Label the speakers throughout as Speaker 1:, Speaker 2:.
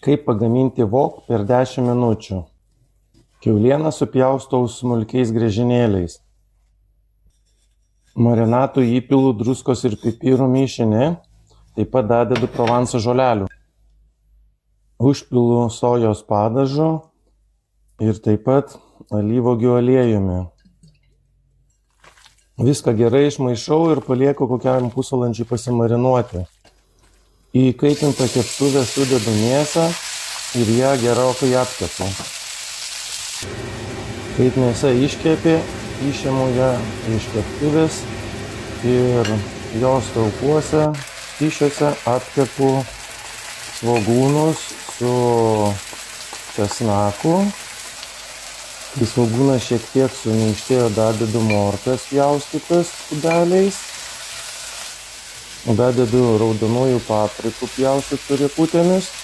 Speaker 1: Kaip pagaminti wok per 10 minučių. Kiaulieną supjaustau smulkiais griežinėliais. Marinatui įpilu druskos ir pipirų mišinį, taip pat dadedu provanso žolelių. Užpilu sojos padažu ir taip pat alyvuogių aliejumi. Viską gerai išmaišau ir palieku kokiam pusvalandžiui pasimarinuoti. Į kaitintą keptuvę sudedu mėsą ir ją gerokai apkepu. Kaip mėsa iškepė, išimu ją iš keptuvės ir jos taukuose, kyšiuose apkepu svogūnus su česnaku. Kai svogūnas šiek tiek suminkštėjo, dadedu morkas pjaustytas kubeliais. Dadedu raudonųjų paprikų pjaustytų riekutėmis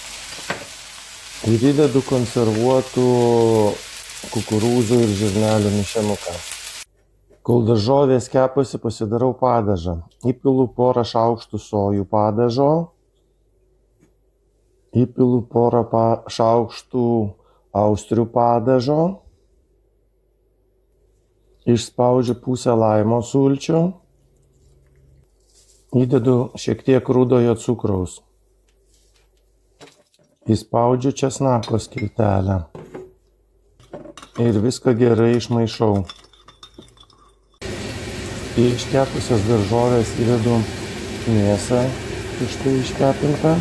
Speaker 1: ir įdedu konservuotų kukurūzų ir žirnelių mišinuką. Kol daržovės kepasi, pasidarau padažą. Įpilu porą šaukštų sojų padažo, įpilu porą šaukštų austrių padažo, išspaudžiu pusę laimo sulčių, įdedu šiek tiek rudojo cukraus, įspaudžiu česnako skiltelę ir viską gerai išmaišau. Į iškepusias daržoves įdedu mėsą prieš tai iškepintą,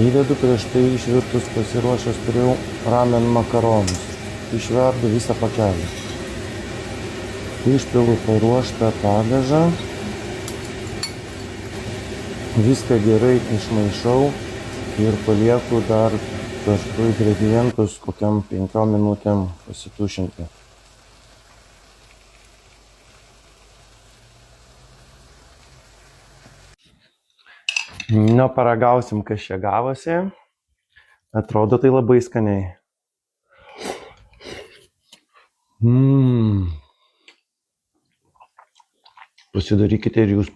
Speaker 1: įdedu prieš tai išvirtus pasiruošęs turėjau ramen makaronus, išverdu visą pakelį. Išpilu paruoštą padažą, viską gerai išmaišau ir palieku dar kartu ingredientus kokiam 5 minutėm pasitušinti. Paragausim, kas čia gavosi. Atrodo tai labai skaniai. Pasidarykite ir jūs.